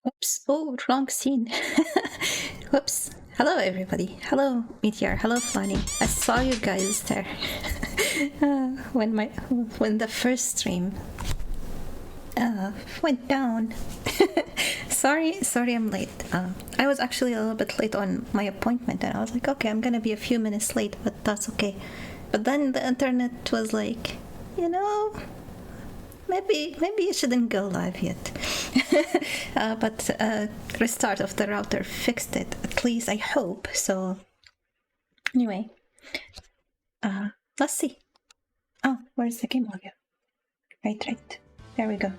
Oops. Oh, wrong scene. Whoops. Hello, everybody. Hello, Meteor. Hello, Flanny. I saw you guys there. When the first stream went down. sorry I'm late. I was actually a little bit late on my appointment, and I was like, okay, I'm gonna be a few minutes late, but that's okay. But then the internet was like, maybe you shouldn't go live yet. But restart of the router fixed it, at least I hope. So anyway, let's see. Oh, where's the game audio? Right, there we go.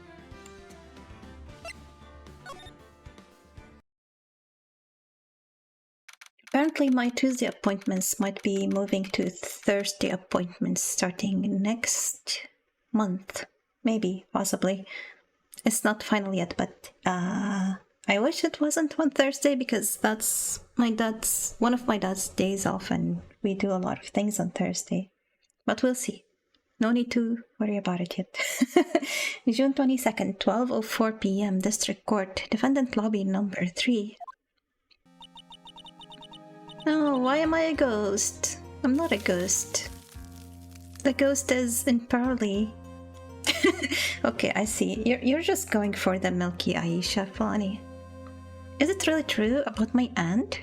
Apparently my Tuesday appointments might be moving to Thursday appointments starting next month. Maybe, possibly. It's not final yet, but I wish it wasn't on Thursday, because that's one of my dad's days off, and we do a lot of things on Thursday. But we'll see. No need to worry about it yet. June 22nd, 12:04 p.m. District Court, Defendant Lobby number 3. Oh, why am I a ghost? I'm not a ghost. The ghost is in Pearly. Okay, I see. You're just going for the milky Aisha, Fulani. Is it really true about my aunt?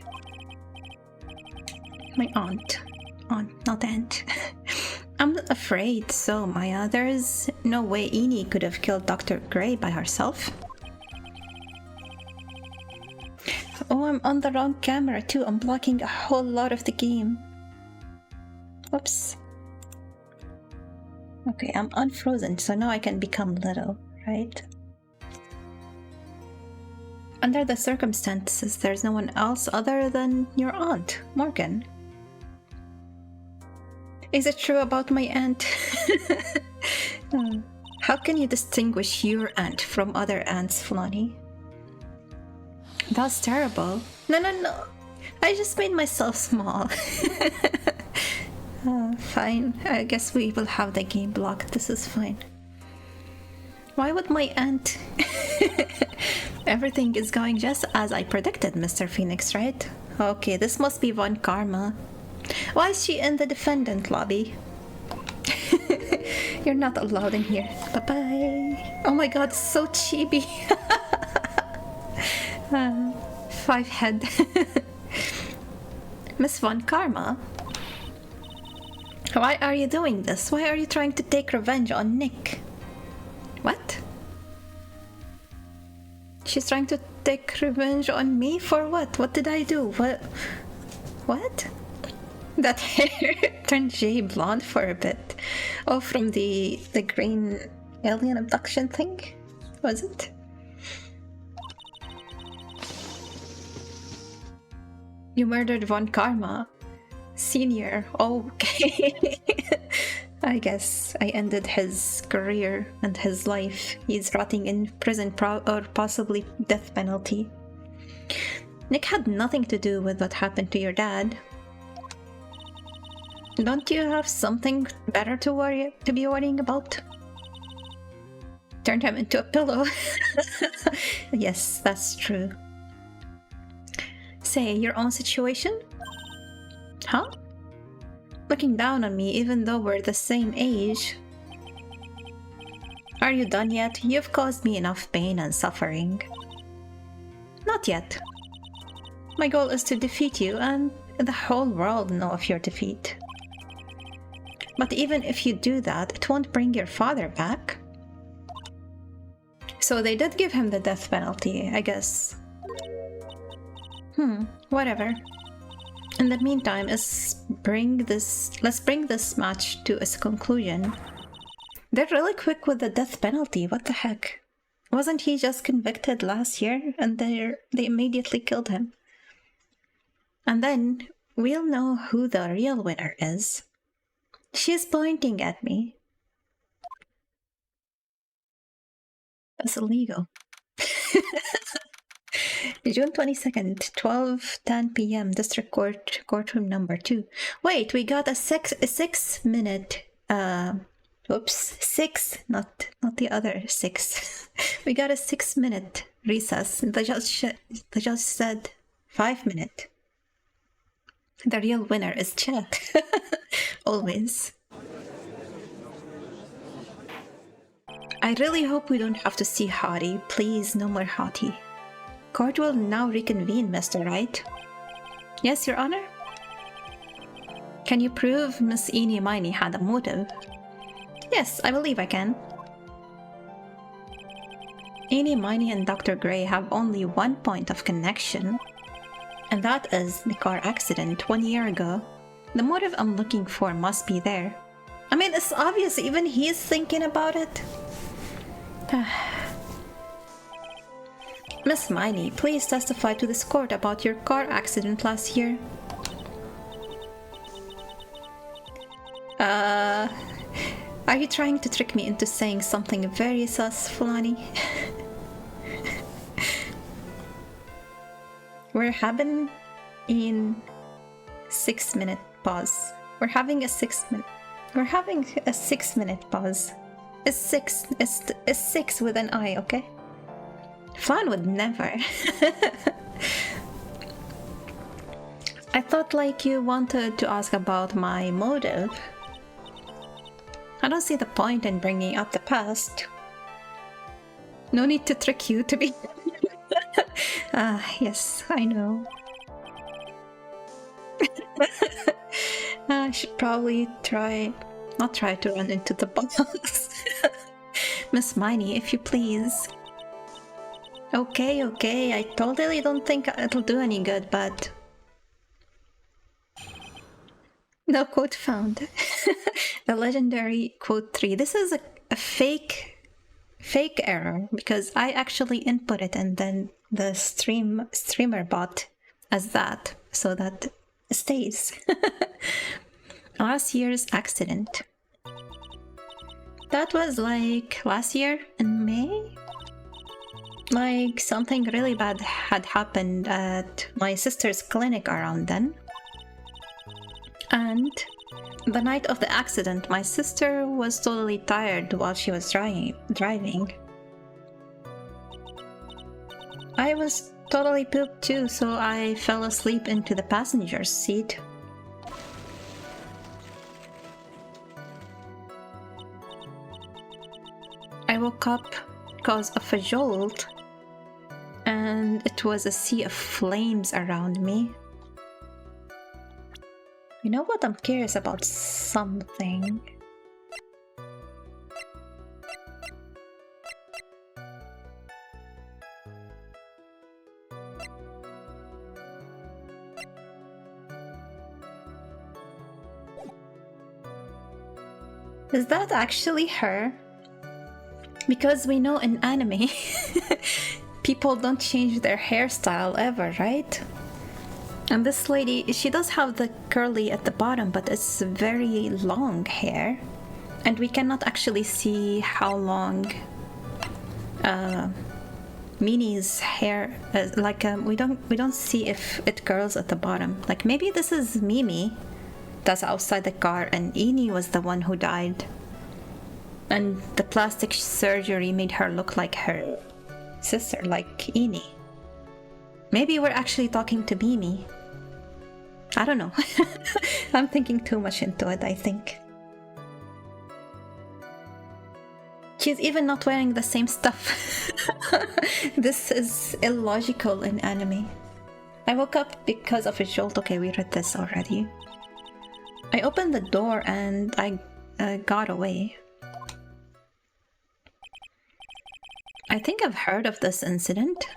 My aunt. Aunt, not aunt. I'm afraid so, Maya. There's no way Eni could have killed Dr. Gray by herself. Oh, I'm on the wrong camera too. I'm blocking a whole lot of the game. Whoops. Okay, I'm unfrozen, so now I can become little, right? Under the circumstances, there's no one else other than your aunt, Morgan. Is it true about my aunt? How can you distinguish your aunt from other aunts, Fulani? That's terrible. No. I just made myself small. Fine. I guess we will have the game blocked. This is fine. Why would my aunt... Everything is going just as I predicted, Mr. Phoenix, right? Okay, this must be Von Karma. Why is she in the defendant lobby? You're not allowed in here. Bye-bye. Oh my god, so chibi. 5 head. Miss Von Karma? Why are you doing this? Why are you trying to take revenge on Nick? What? She's trying to take revenge on me? For what? What did I do? What? That hair turned Jay blonde for a bit. Oh, from the green alien abduction thing? Was it? You murdered Von Karma. Senior. Okay. I guess I ended his career and his life. He's rotting in prison or possibly death penalty. Nick had nothing to do with what happened to your dad. Don't you have something better to be worrying about? Turned him into a pillow. Yes, that's true. Say, your own situation? Huh? Looking down on me even though we're the same age. Are you done yet? You've caused me enough pain and suffering. Not yet. My goal is to defeat you and the whole world know of your defeat. But even if you do that, it won't bring your father back. So they did give him the death penalty, I guess. Whatever. In the meantime, let's bring this match to its conclusion. They're really quick with the death penalty, what the heck? Wasn't he just convicted last year and they immediately killed him? And then we'll know who the real winner is. She's pointing at me. That's illegal. June 22nd, 12:10 p.m. District Court, courtroom number 2. Wait, we got a 6 minute, oops, 6, not the other 6. We got a 6 minute recess. The judge said 5 minute. The real winner is Chet. Always. I really hope we don't have to see Hottie. Please, no more Hottie. Court will now reconvene, Mr. Wright. Yes, Your Honor? Can you prove Miss Eenie Miney had a motive? Yes, I believe I can. Eenie Miney and Dr. Gray have only one point of connection, and that is the car accident 1 year ago. The motive I'm looking for must be there. I mean, it's obvious even he's thinking about it. Miss Miney, please testify to this court about your car accident last year. Are you trying to trick me into saying something very sus, Fulani? We're having in 6-minute pause. We're having a 6-minute pause. It's six with an I, okay? Flan would never. I thought like you wanted to ask about my motive. I don't see the point in bringing up the past. No need to trick you to be... yes, I know. I should probably not try to run into the boss. Miss Miney, if you please. Okay, I totally don't think it'll do any good, but... No quote found. The legendary quote 3. This is a fake error because I actually input it and then the streamer bot as that, so that it stays. Last year's accident. That was like last year in May? Like something really bad had happened at my sister's clinic around then. And the night of the accident, my sister was totally tired while she was driving. I was totally pooped too, so I fell asleep into the passenger's seat. I woke up because of a jolt, and it was a sea of flames around me. You know what? I'm curious about something. Is that actually her? Because we know in anime, people don't change their hairstyle ever, right? And this lady, she does have the curly at the bottom, but it's very long hair. And we cannot actually see how long Minnie's hair is. Like we don't see if it curls at the bottom. Like maybe this is Mimi that's outside the car and Eenie was the one who died. And the plastic surgery made her look like her sister, like Eenie. Maybe we're actually talking to Mimi. I don't know. I'm thinking too much into it, I think. She's even not wearing the same stuff. This is illogical in anime. I woke up because of a jolt. Okay, we read this already. I opened the door and I got away. I think I've heard of this incident.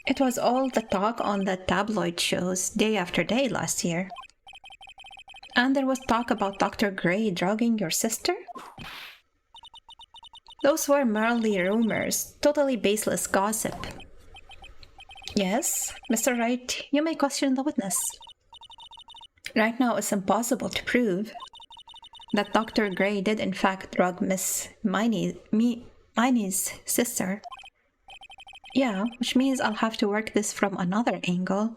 It was all the talk on the tabloid shows day after day last year. And there was talk about Dr. Gray drugging your sister? Those were merely rumors, totally baseless gossip. Yes, Mr. Wright, you may question the witness. Right now it's impossible to prove that Dr. Gray did in fact drug Miss Miney's sister. Yeah, which means I'll have to work this from another angle.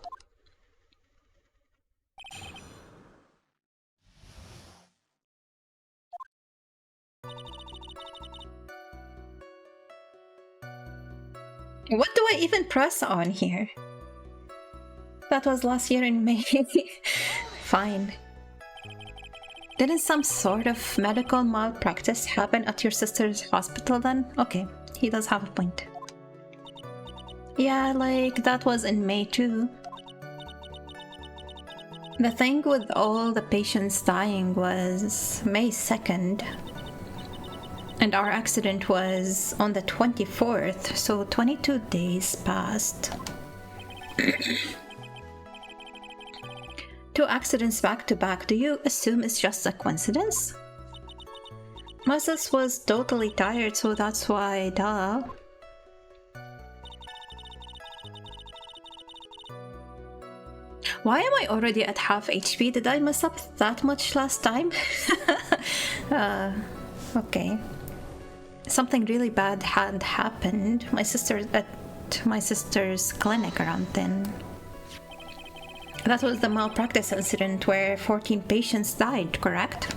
What do I even press on here? That was last year in May. Fine. Didn't some sort of medical malpractice happen at your sister's hospital then? Okay, he does have a point. Yeah, like that was in May too. The thing with all the patients dying was May 2nd. And our accident was on the 24th, so 22 days passed. 2 accidents back to back, do you assume it's just a coincidence? My sis was totally tired, so that's why, duh. Why am I already at half HP? Did I mess up that much last time? Okay. Something really bad had happened. My sister at my sister's clinic around then. That was the malpractice incident where 14 patients died, correct?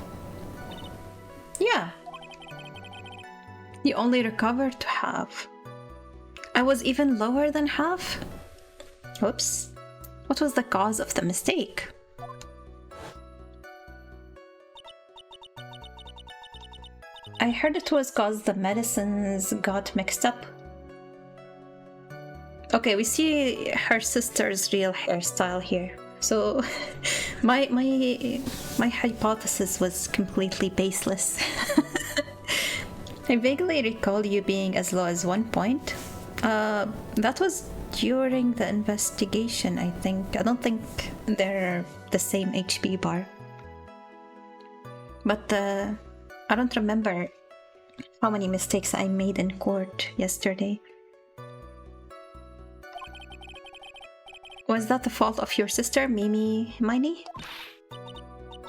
Yeah. You only recovered to half. I was even lower than half? Oops. What was the cause of the mistake? I heard it was cause the medicines got mixed up. Okay, we see her sister's real hairstyle here. So my hypothesis was completely baseless. I vaguely recall you being as low as 1 point. That was during the investigation, I think. I don't think they're the same HP bar. But I don't remember how many mistakes I made in court yesterday. Was that the fault of your sister, Miney?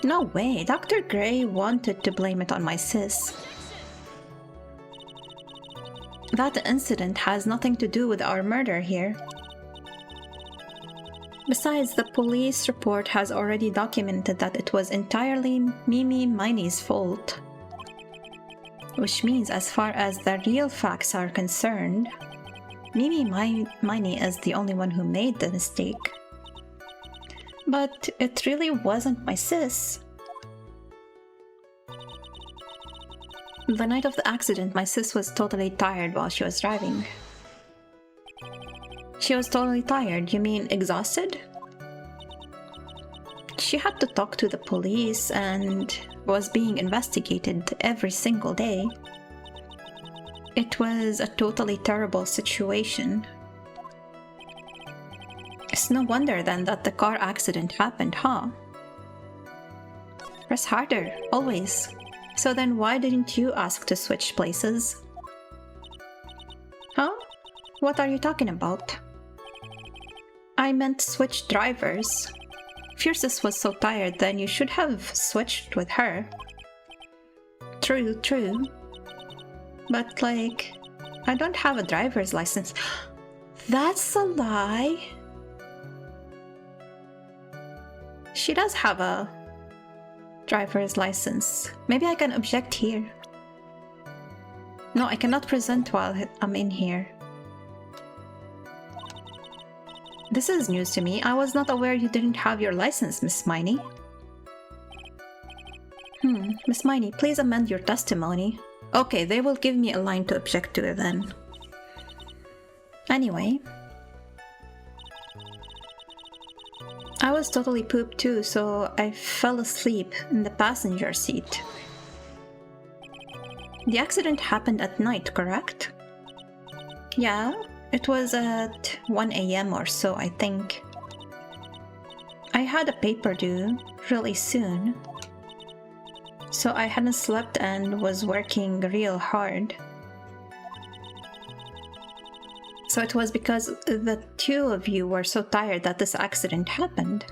No way, Dr. Gray wanted to blame it on my sis. That incident has nothing to do with our murder here. Besides, the police report has already documented that it was entirely Miney's fault. Which means, as far as the real facts are concerned, Miney is the only one who made the mistake. But it really wasn't my sis. The night of the accident, my sis was totally tired while she was driving. She was totally tired, you mean exhausted? She had to talk to the police and was being investigated every single day. It was a totally terrible situation. It's no wonder then that the car accident happened, huh? Press harder, always. So then why didn't you ask to switch places? Huh? What are you talking about? I meant switch drivers. If your sis was so tired, then you should have switched with her. True. But like, I don't have a driver's license. That's a lie. She does have a driver's license. Maybe I can object here. No, I cannot present while I'm in here. This is news to me. I was not aware you didn't have your license, Miss Miney. Miss Miney, please amend your testimony. Okay, they will give me a line to object to then. Anyway. I was totally pooped too, so I fell asleep in the passenger seat. The accident happened at night, correct? Yeah, it was at 1 AM or so, I think. I had a paper due really soon, so I hadn't slept and was working real hard. So it was because the two of you were so tired that this accident happened.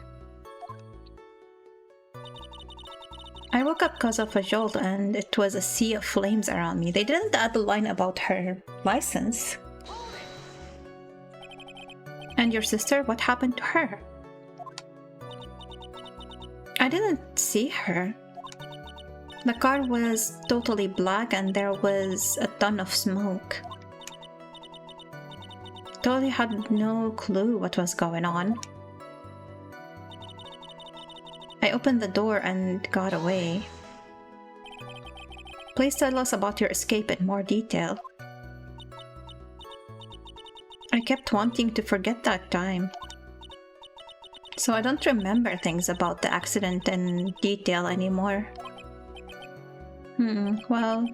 I woke up because of a jolt and it was a sea of flames around me. They didn't add the line about her license. And your sister, what happened to her? I didn't see her. The car was totally black and there was a ton of smoke. Totally had no clue what was going on. I opened the door and got away. Please tell us about your escape in more detail. I kept wanting to forget that time. So I don't remember things about the accident in detail anymore. Well,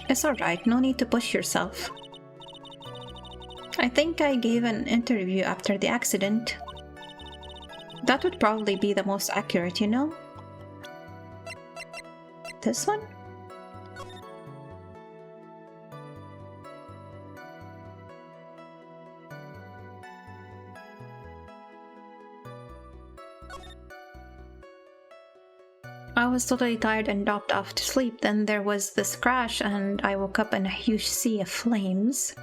it's alright, no need to push yourself. I think I gave an interview after the accident. That would probably be the most accurate, you know? This one? I was totally tired and dropped off to sleep. Then there was this crash and I woke up in a huge sea of flames.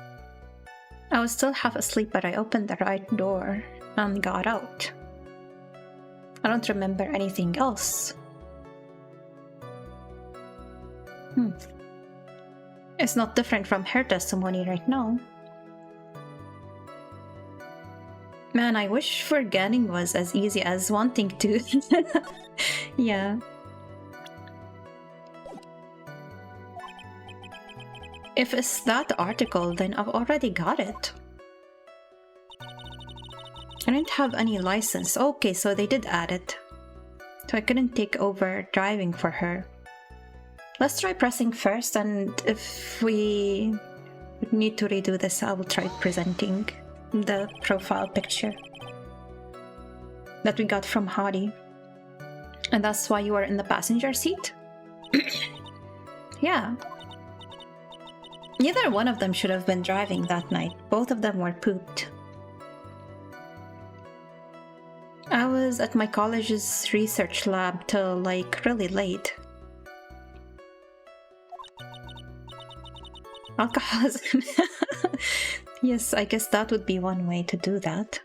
I was still half asleep, but I opened the right door and got out. I don't remember anything else. It's not different from her testimony right now. Man, I wish forgetting was as easy as wanting to. Yeah. If it's that article, then I've already got it. I didn't have any license. Okay, so they did add it. So I couldn't take over driving for her. Let's try pressing first, and if we need to redo this, I will try presenting the profile picture that we got from Hadi. And that's why you were in the passenger seat? Yeah. Neither one of them should have been driving that night. Both of them were pooped. I was at my college's research lab till like really late. Alcoholism. Yes, I guess that would be one way to do that.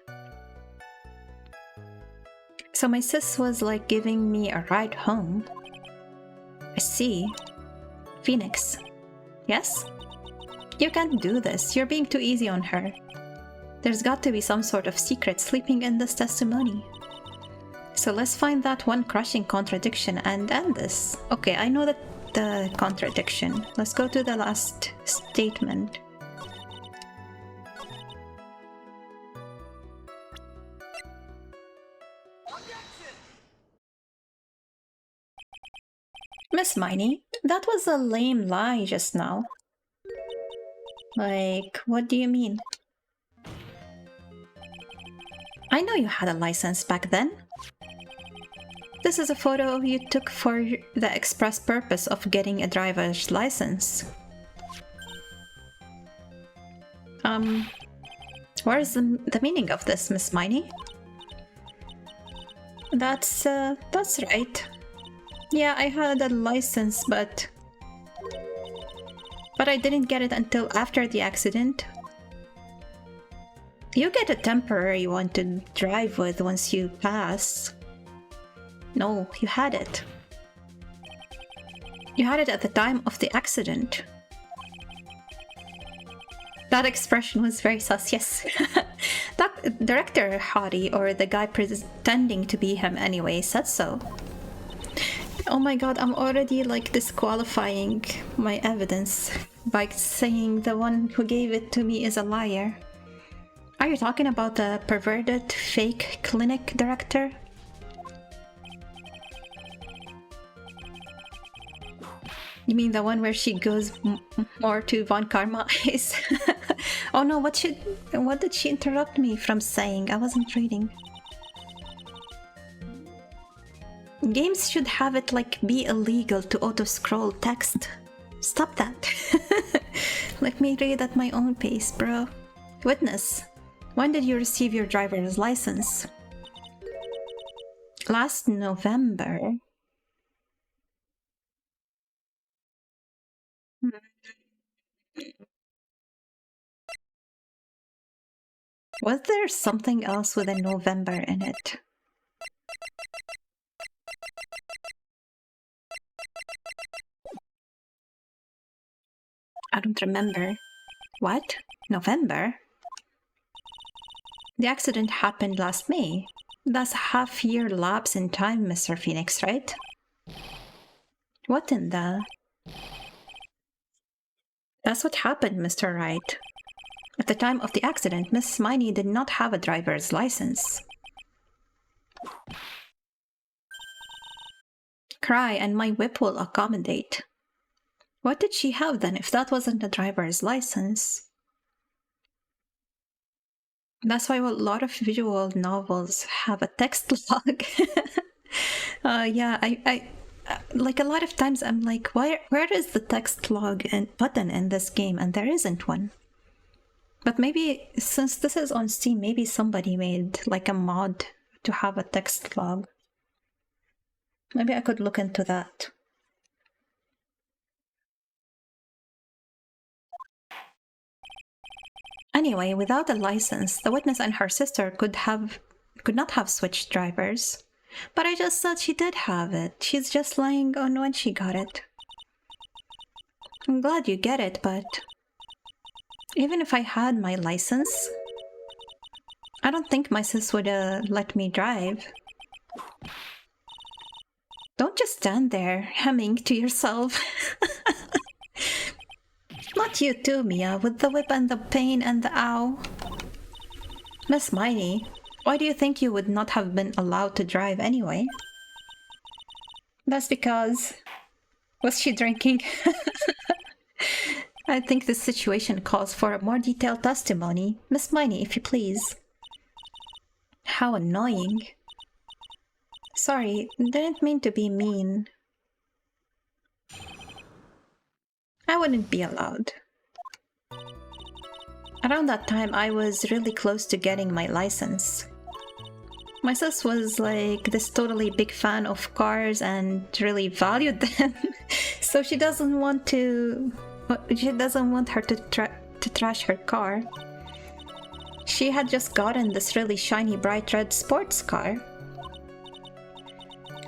So my sis was like giving me a ride home. I see. Phoenix. Yes? You can't do this. You're being too easy on her. There's got to be some sort of secret sleeping in this testimony. So let's find that one crushing contradiction and end this. Okay, I know that the contradiction. Let's go to the last statement. Miss Miney, that was a lame lie just now. Like, what do you mean? I know you had a license back then. This is a photo you took for the express purpose of getting a driver's license. Where's the meaning of this, Miss Miney? That's right. Yeah, I had a license, but I didn't get it until after the accident. You get a temporary one to drive with once you pass. No, you had it. You had it at the time of the accident. That expression was very sus, yes. That director Hadi, or the guy pretending to be him anyway, said so. Oh my god, I'm already like disqualifying my evidence by saying the one who gave it to me is a liar. Are you talking about the perverted fake clinic director? You mean the one where she goes more to Von Karma eyes? Oh no, what did she interrupt me from saying? I wasn't reading. Games should have it like be illegal to auto-scroll text. Stop that. Let me read at my own pace, bro. Witness, when did you receive your driver's license? Last November. Was there something else with a November in it? I don't remember. What? November? The accident happened last May. That's a half-year lapse in time, Mr. Phoenix, right? What in the... That's what happened, Mr. Wright. At the time of the accident, Miss Miney did not have a driver's license. Cry and my whip will accommodate. What did she have then if that wasn't a driver's license? That's why a lot of visual novels have a text log. Yeah, I like a lot of times I'm like, where is the text log and button in this game? And there isn't one. But maybe since this is on Steam, maybe somebody made like a mod to have a text log. Maybe I could look into that. Anyway, without a license, the witness and her sister could not have switched drivers. But I just said she did have it. She's just lying on when she got it. I'm glad you get it, but even if I had my license, I don't think my sis would let me drive. Don't just stand there, humming to yourself. Not you too, Mia, with the whip and the pain and the ow. Miss Miney, why do you think you would not have been allowed to drive anyway? That's because... Was she drinking? I think this situation calls for a more detailed testimony. Miss Miney, if you please. How annoying. Sorry, didn't mean to be mean. I wouldn't be allowed. Around that time, I was really close to getting my license. My sis was like this totally big fan of cars and really valued them. So she doesn't want her to trash her car. She had just gotten this really shiny bright red sports car.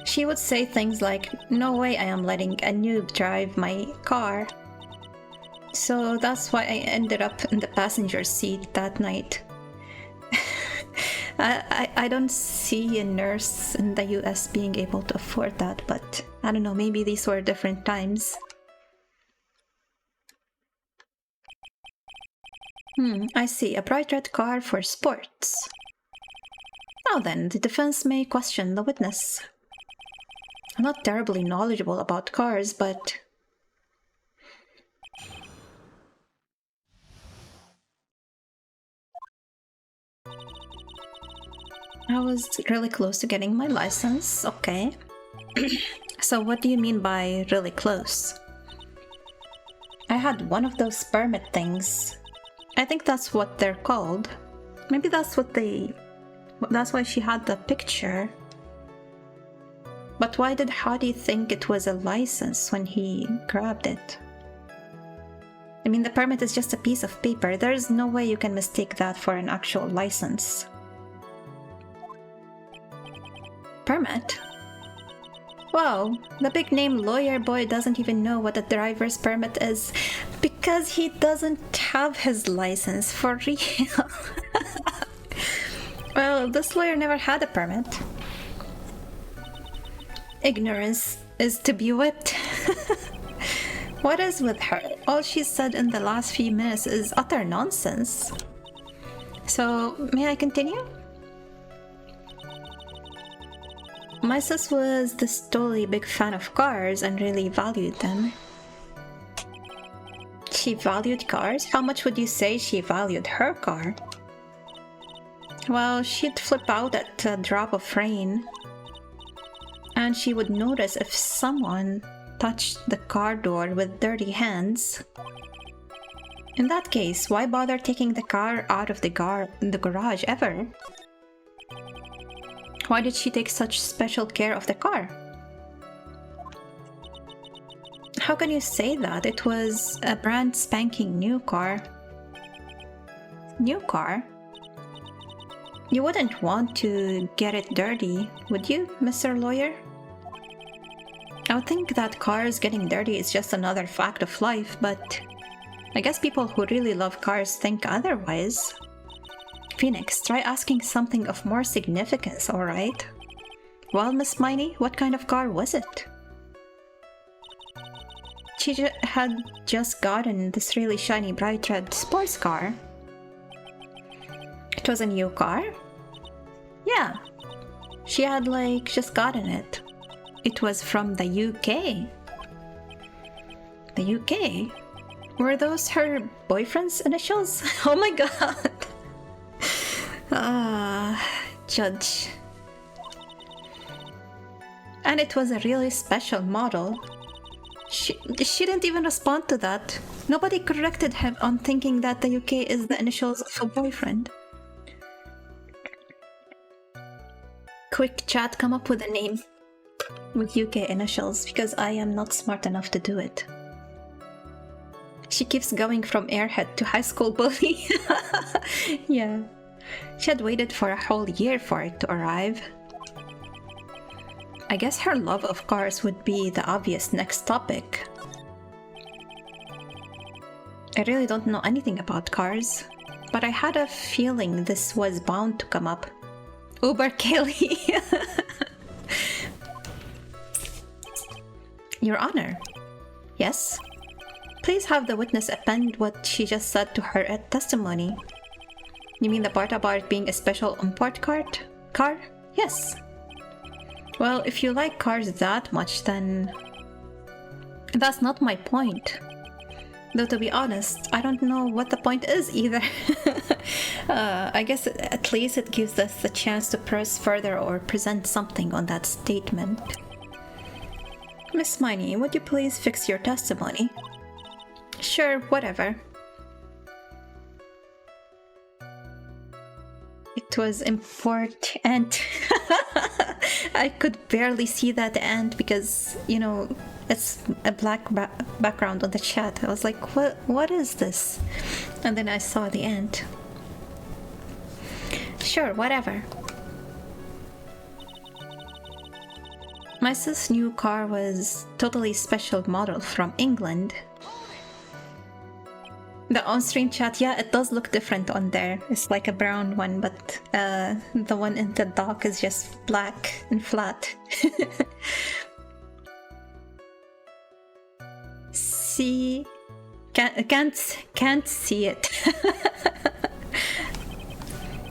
She would say things like, "No way I am letting a noob drive my car." So that's why I ended up in the passenger seat that night. I don't see a nurse in the US being able to afford that, but I don't know, maybe these were different times. I see, a bright red car for sports. Now then, the defense may question the witness. I'm not terribly knowledgeable about cars, but... I was really close to getting my license, okay. So what do you mean by really close? I had one of those permit things. I think that's what they're called. Maybe that's why she had the picture. But why did Hadi think it was a license when he grabbed it? I mean, the permit is just a piece of paper. There's no way you can mistake that for an actual license. Permit? Wow, the big name lawyer boy doesn't even know what a driver's permit is because he doesn't have his license for real. Well, this lawyer never had a permit. Ignorance is to be whipped. What is with her? All she said in the last few minutes is utter nonsense. So, may I continue? My sis was this totally big fan of cars and really valued them. She valued cars? How much would you say she valued her car? Well, she'd flip out at a drop of rain. And she would notice if someone touched the car door with dirty hands. In that case, why bother taking the car out of the garage ever? Why did she take such special care of the car? How can you say that? It was a brand spanking new car. New car? You wouldn't want to get it dirty, would you, Mr. Lawyer? I would think that cars getting dirty is just another fact of life, but I guess people who really love cars think otherwise. Phoenix, try asking something of more significance, alright? Well, Miss Miney, what kind of car was it? She had just gotten this really shiny bright red sports car. It was a new car? Yeah. She had like just gotten it. It was from the UK. The UK? Were those her boyfriend's initials? Oh my god. Judge. And it was a really special model. She didn't even respond to that. Nobody corrected him on thinking that the UK is the initials of a boyfriend. Quick chat, come up with a name with UK initials, because I am not smart enough to do it. She keeps going from airhead to high school bully. Yeah. She had waited for a whole year for it to arrive. I guess her love of cars would be the obvious next topic. I really don't know anything about cars, but I had a feeling this was bound to come up. Uber Kelly. Your Honor. Yes? Please have the witness append what she just said to her at testimony. You mean the part about it being a special import car? Yes. Well, if you like cars that much, then... That's not my point. Though to be honest, I don't know what the point is either. I guess at least it gives us the chance to press further or present something on that statement. Miss Miney, would you please fix your testimony? Sure, whatever. It was important. I could barely see that ant because, you know, it's a black background on the chat. I was like, what is this? And then I saw the ant. Sure, whatever. My sis' new car was totally special model from England. The on-stream chat, yeah, it does look different on there. It's like a brown one, but the one in the dock is just black and flat. See? Can't see it.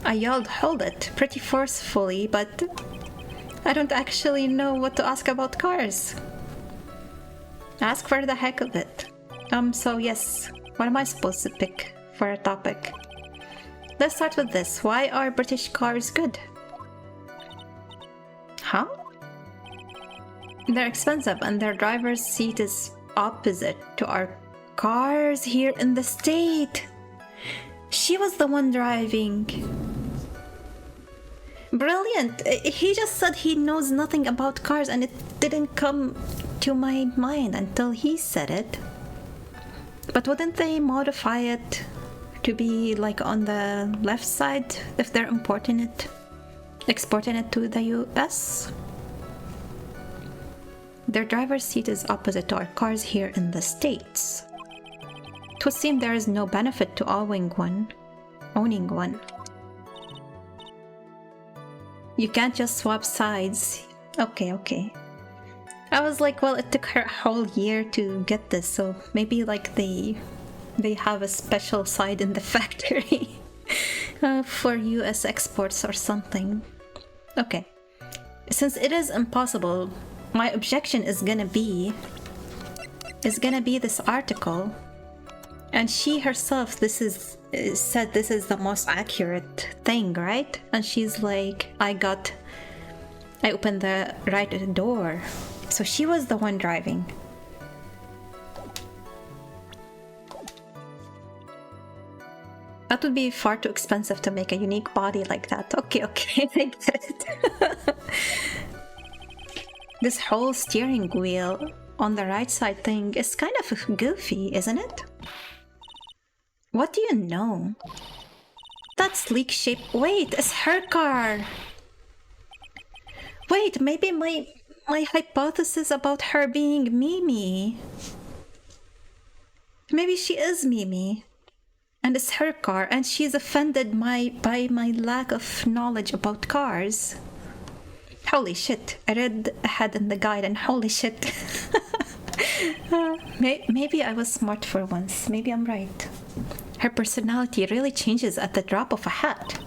I yelled, hold it, pretty forcefully, but I don't actually know what to ask about cars. Ask for the heck of it. So yes. What am I supposed to pick for a topic? Let's start with this. Why are British cars good? Huh? They're expensive and their driver's seat is opposite to our cars here in the state. She was the one driving. Brilliant. He just said he knows nothing about cars and it didn't come to my mind until he said it. But wouldn't they modify it to be like on the left side if they're exporting it to the US? Their driver's seat is opposite to our cars here in the States. It would seem there is no benefit to owning one. You can't just swap sides. Okay. I was like, well, it took her a whole year to get this, so maybe like they have a special side in the factory for US exports or something. Okay. Since it is impossible, my objection is gonna be this article, and she herself said this is the most accurate thing, right? And she's like, I opened the right door. So she was the one driving. That would be far too expensive to make a unique body like that. Okay, I get it. This whole steering wheel on the right side thing is kind of goofy, isn't it? What do you know? That sleek shape. Wait, it's her car. Wait, maybe my hypothesis about her being Mimi. Maybe she is Mimi. and it's her car, and she's offended by my lack of knowledge about cars. Holy shit, I read ahead in the guide and holy shit. Maybe I was smart for once, maybe I'm right. Her personality really changes at the drop of a hat.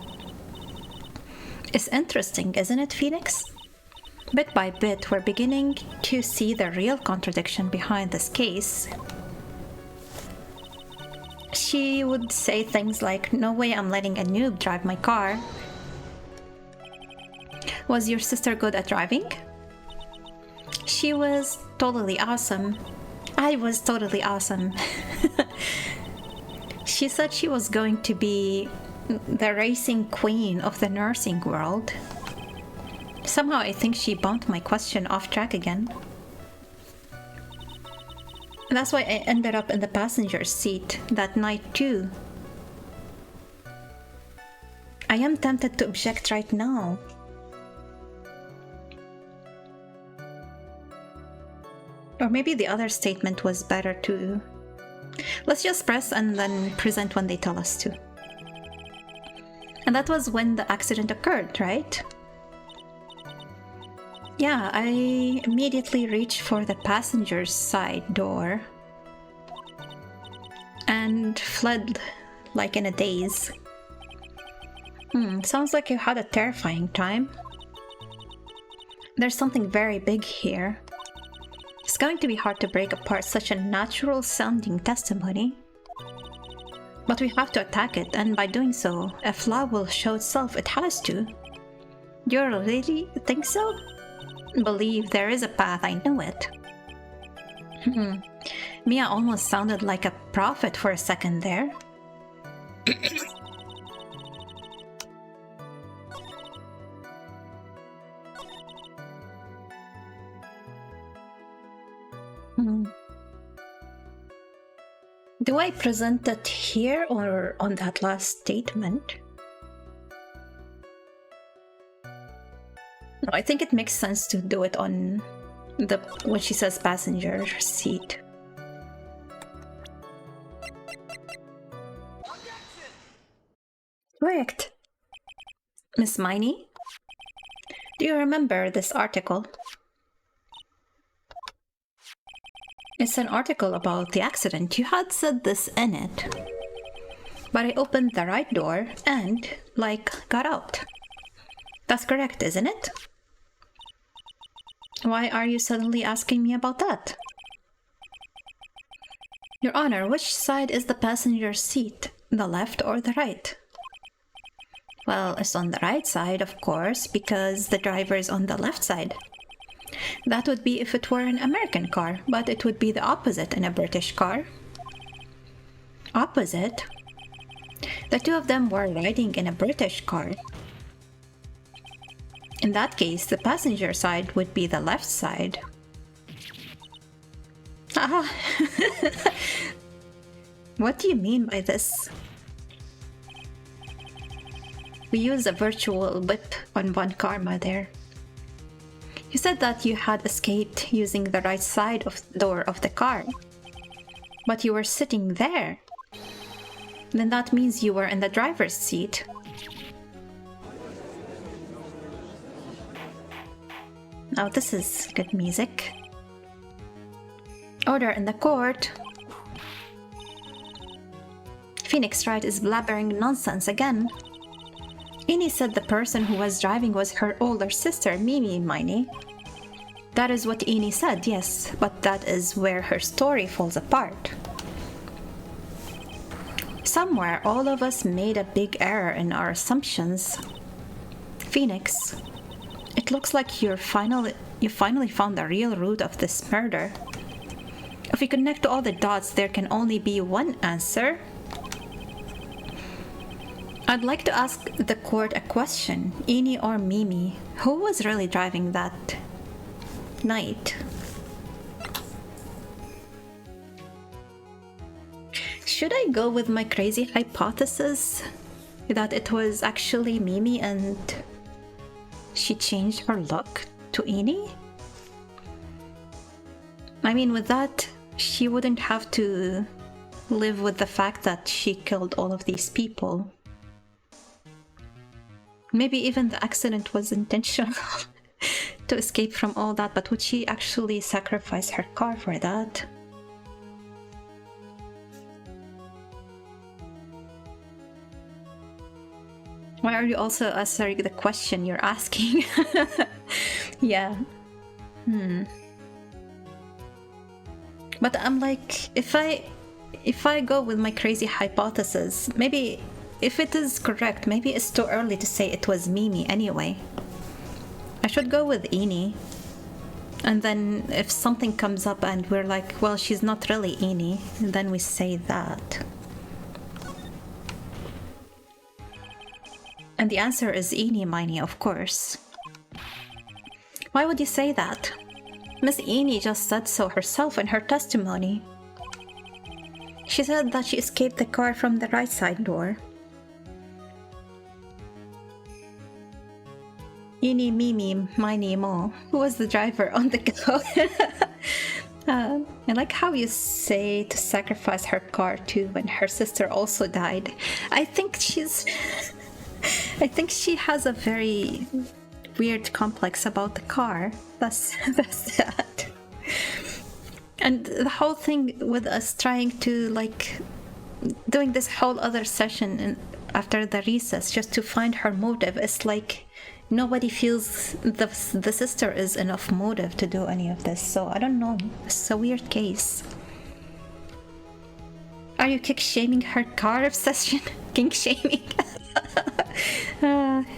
It's interesting, isn't it, Phoenix? Bit by bit, we're beginning to see the real contradiction behind this case. She would say things like, "No way I'm letting a noob drive my car." Was your sister good at driving? She was totally awesome. I was totally awesome. She said she was going to be the racing queen of the nursing world. Somehow I think she bumped my question off track again. That's why I ended up in the passenger seat that night too. I am tempted to object right now. Or maybe the other statement was better too. Let's just press and then present when they tell us to. And that was when the accident occurred, right? Yeah, I immediately reached for the passenger's side door and fled like in a daze. Sounds like you had a terrifying time. There's something very big here. It's going to be hard to break apart such a natural-sounding testimony. But we have to attack it, and by doing so, a flaw will show itself. It has to. Do you really think so? Believe there is a path, I know it. Mia almost sounded like a prophet for a second there. Do I present it here or on that last statement? No, I think it makes sense to do it on when she says passenger seat. Correct. Miss Miney? Do you remember this article? It's an article about the accident. You had said this in it. But I opened the right door and, got out. That's correct, isn't it? Why are you suddenly asking me about that? Your Honor, which side is the passenger seat? The left or the right? Well, it's on the right side, of course, because the driver is on the left side. That would be if it were an American car, but it would be the opposite in a British car. Opposite? The two of them were riding in a British car. In that case, the passenger side would be the left side. Ah! What do you mean by this? We use a virtual whip on Von Karma there. You said that you had escaped using the right side of the door of the car. But you were sitting there. Then that means you were in the driver's seat. Now this is good music. Order in the court. Phoenix Wright is blabbering nonsense again. Eni said the person who was driving was her older sister, Mimi Miney. That is what Eni said, yes, but that is where her story falls apart. Somewhere, all of us made a big error in our assumptions. Phoenix, it looks like you finally found the real root of this murder. If we connect all the dots, there can only be one answer. I'd like to ask the court a question. Eni or Mimi, who was really driving that night? Should I go with my crazy hypothesis that it was actually Mimi and she changed her look to Eni? I mean, with that, she wouldn't have to live with the fact that she killed all of these people. Maybe even the accident was intentional to escape from all that, but would she actually sacrifice her car for that? Why are you also answering the question you're asking? Yeah. But I'm like, if I go with my crazy hypothesis, maybe if it is correct, maybe it's too early to say it was Mimi anyway. I should go with Eni. And then if something comes up and we're like, well, she's not really Eni, then we say that. And the answer is Eenie Miney, of course. Why would you say that? Miss Eenie just said so herself in her testimony. She said that she escaped the car from the right side door. Eenie Mimi Miney Mo, who was the driver on the go. I like how you say to sacrifice her car too when her sister also died. I think she has a very weird complex about the car. That's that. And the whole thing with us trying to like doing this whole other session after the recess just to find her motive is like nobody feels the sister is enough motive to do any of this. So I don't know. It's a weird case. Are you kick shaming her car obsession? Kink shaming?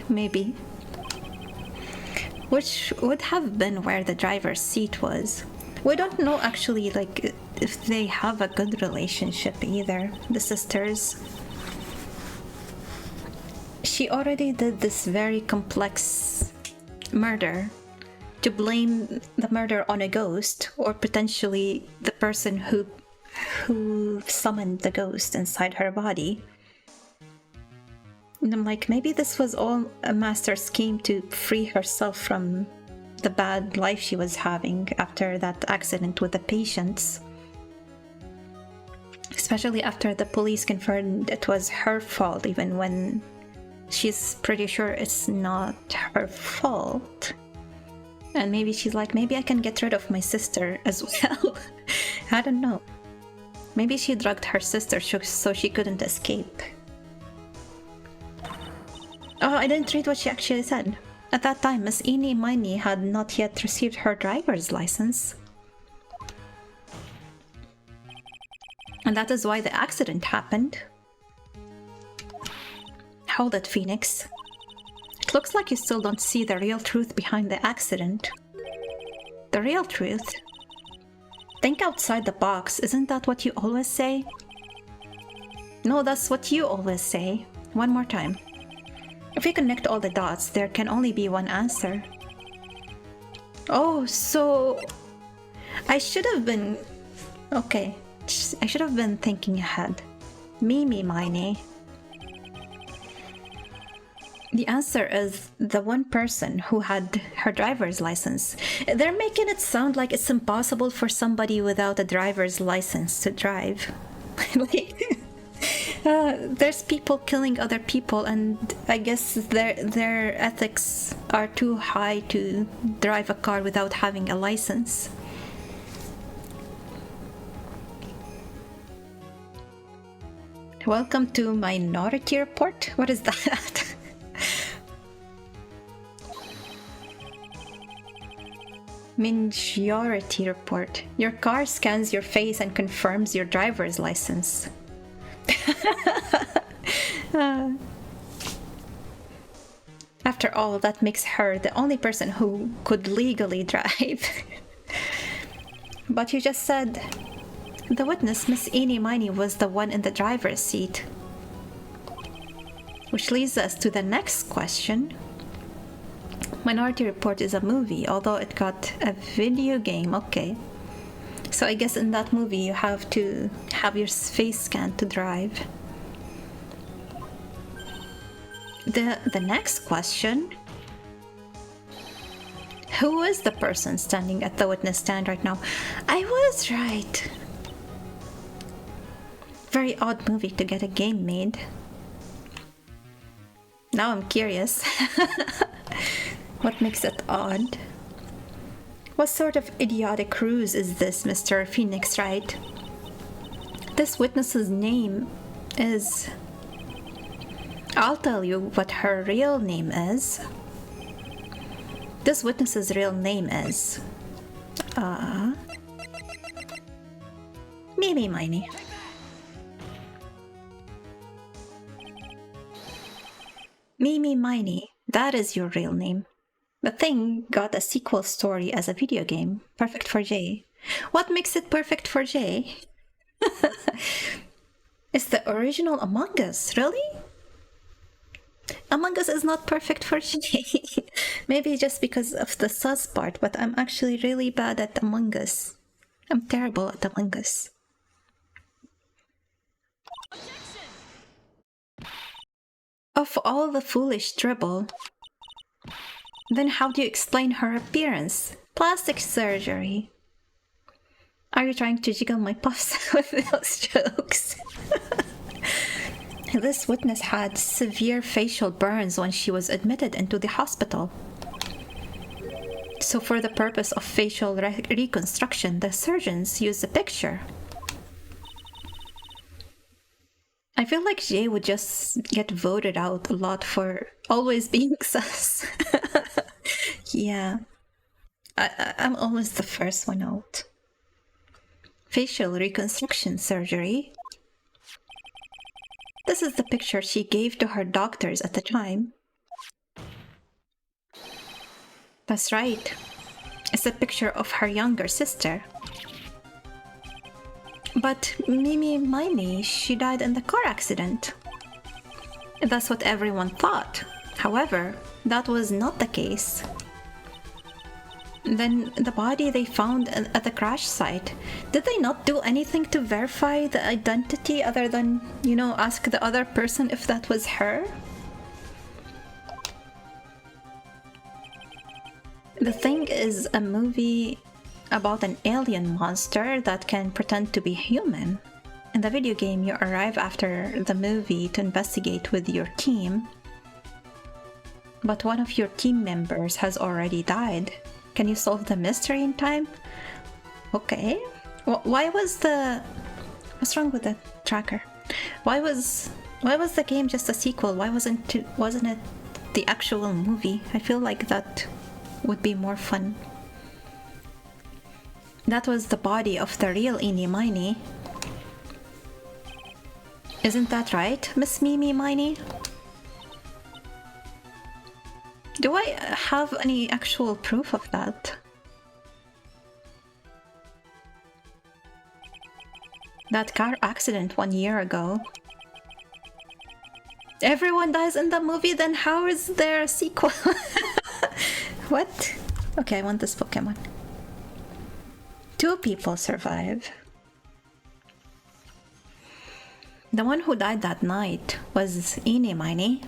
Maybe. Which would have been where the driver's seat was. We don't know actually like if they have a good relationship either, the sisters. She already did this very complex murder. To blame the murder on a ghost or potentially the person who summoned the ghost inside her body. And I'm like, maybe this was all a master scheme to free herself from the bad life she was having after that accident with the patients. Especially after the police confirmed it was her fault, even when she's pretty sure it's not her fault. And maybe she's like, maybe I can get rid of my sister as well. I don't know. Maybe she drugged her sister so she couldn't escape. Oh, I didn't read what she actually said. At that time, Miss Eenie Miney had not yet received her driver's license. And that is why the accident happened. Hold it, Phoenix. It looks like you still don't see the real truth behind the accident. The real truth? Think outside the box, isn't that what you always say? No, that's what you always say. One more time. If we connect all the dots, there can only be one answer. Oh, so... I should have been... Okay. I should have been thinking ahead. Mimi Miney. The answer is the one person who had her driver's license. They're making it sound like it's impossible for somebody without a driver's license to drive. There's people killing other people, and I guess their ethics are too high to drive a car without having a license. Welcome to Minority Report? What is that? Majority Report. Your car scans your face and confirms your driver's license. After all, that makes her the only person who could legally drive. But you just said the witness, Miss Eenie Miney, was the one in the driver's seat. Which leads us to the next question. Minority Report is a movie, although it got a video game, okay. So I guess in that movie you have to have your face scanned to drive. The next question. Who is the person standing at the witness stand right now? I was right. Very odd movie to get a game made. Now I'm curious. What makes it odd? What sort of idiotic ruse is this, Mr. Phoenix Wright? This witness's name is... I'll tell you what her real name is. This witness's real name is... Mimi Miney. Mimi Miney, that is your real name. The thing got a sequel story as a video game, perfect for Jay. What makes it perfect for Jay? It's the original Among Us, really? Among Us is not perfect for Jay. Maybe just because of the sus part, but I'm actually really bad at Among Us. I'm terrible at Among Us. Of all the foolish dribble, then how do you explain her appearance? Plastic surgery. Are you trying to jiggle my puffs with those jokes? This witness had severe facial burns when she was admitted into the hospital. So for the purpose of facial reconstruction, the surgeons used a picture. I feel like Jay would just get voted out a lot for always being sus. Yeah. I'm always the first one out. Facial reconstruction surgery. This is the picture she gave to her doctors at the time. That's right. It's a picture of her younger sister. But Mimi Miney, she died in the car accident. That's what everyone thought. However, that was not the case. Then the body they found at the crash site, did they not do anything to verify the identity other than, you know, ask the other person if that was her? The Thing is a movie about an alien monster that can pretend to be human. In the video game, you arrive after the movie to investigate with your team, but one of your team members has already died. Can you solve the mystery in time? Okay. Why was the... What's wrong with the tracker? Why was the game just a sequel? Why wasn't it the actual movie? I feel like that would be more fun. That was the body of the real Eenie Miney. Isn't that right, Miss Mimi Miney? Do I have any actual proof of that? That car accident 1 year ago. Everyone dies in the movie, then how is there a sequel? What? Okay, I want this Pokemon. 2 people survive. The one who died that night was Eenie Miney.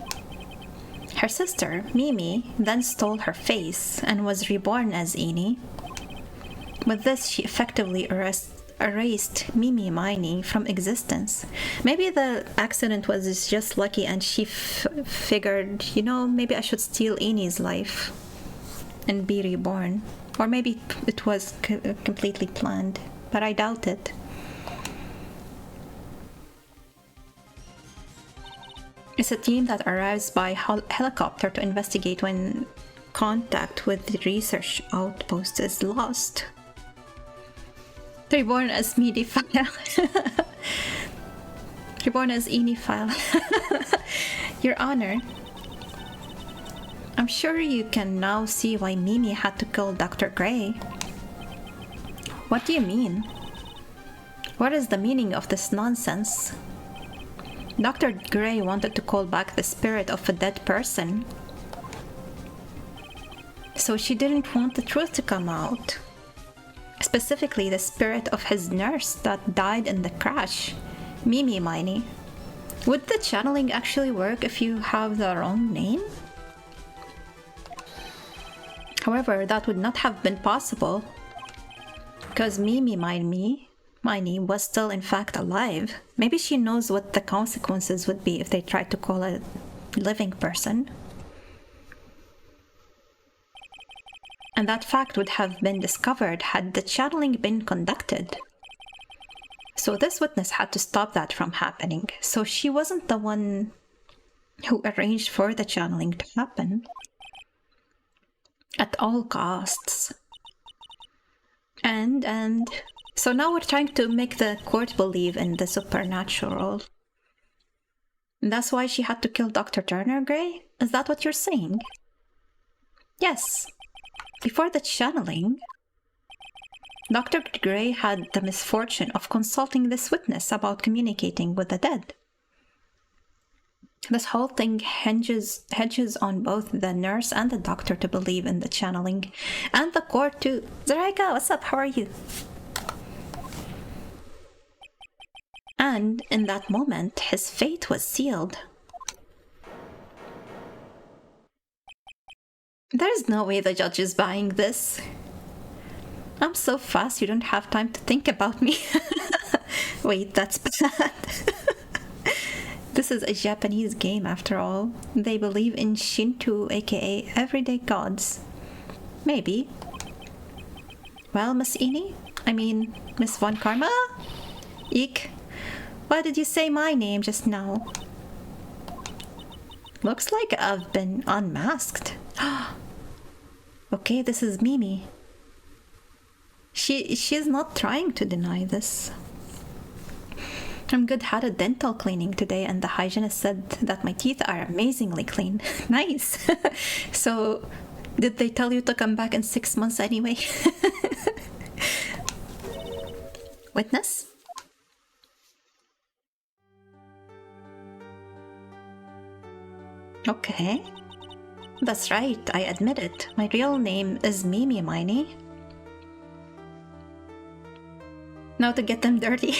Her sister, Mimi, then stole her face and was reborn as Eenie. With this, she effectively erased Mimi Miney from existence. Maybe the accident was just lucky and she figured, you know, maybe I should steal Enie's life and be reborn. Or maybe it was completely planned, but I doubt it. It's a team that arrives by helicopter to investigate when contact with the research outpost is lost. Reborn as Medifile. Reborn as Enifile. Your Honor, I'm sure you can now see why Mimi had to kill Dr. Gray. What do you mean? What is the meaning of this nonsense? Dr. Gray wanted to call back the spirit of a dead person. So she didn't want the truth to come out. Specifically, the spirit of his nurse that died in the crash, Mimi Miney. Would the channeling actually work if you have the wrong name? However, that would not have been possible, because Mimi Miney Miney was still in fact alive. Maybe she knows what the consequences would be if they tried to call a living person. And that fact would have been discovered had the channeling been conducted. So this witness had to stop that from happening. So she wasn't the one who arranged for the channeling to happen. At all costs. And so now we're trying to make the court believe in the supernatural. And that's why she had to kill Dr. Turner Gray? Is that what you're saying? Yes. Before the channeling, Dr. Gray had the misfortune of consulting this witness about communicating with the dead. This whole thing hedges on both the nurse and the doctor to believe in the channeling, and the court too. Zaraika, what's up? How are you? And in that moment, his fate was sealed. There's no way the judge is buying this. I'm so fast you don't have time to think about me. Wait, that's bad. This is a Japanese game after all. They believe in Shinto, aka everyday gods. Maybe. Well, Miss Ini? I mean, Miss Von Karma? Eek. Why did you say my name just now? Looks like I've been unmasked. Okay, this is Mimi. She's not trying to deny this. I'm good, had a dental cleaning today and the hygienist said that my teeth are amazingly clean. Nice. So, did they tell you to come back in 6 months anyway? Witness? Okay. That's right, I admit it. My real name is Mimi Miney. Now to get them dirty.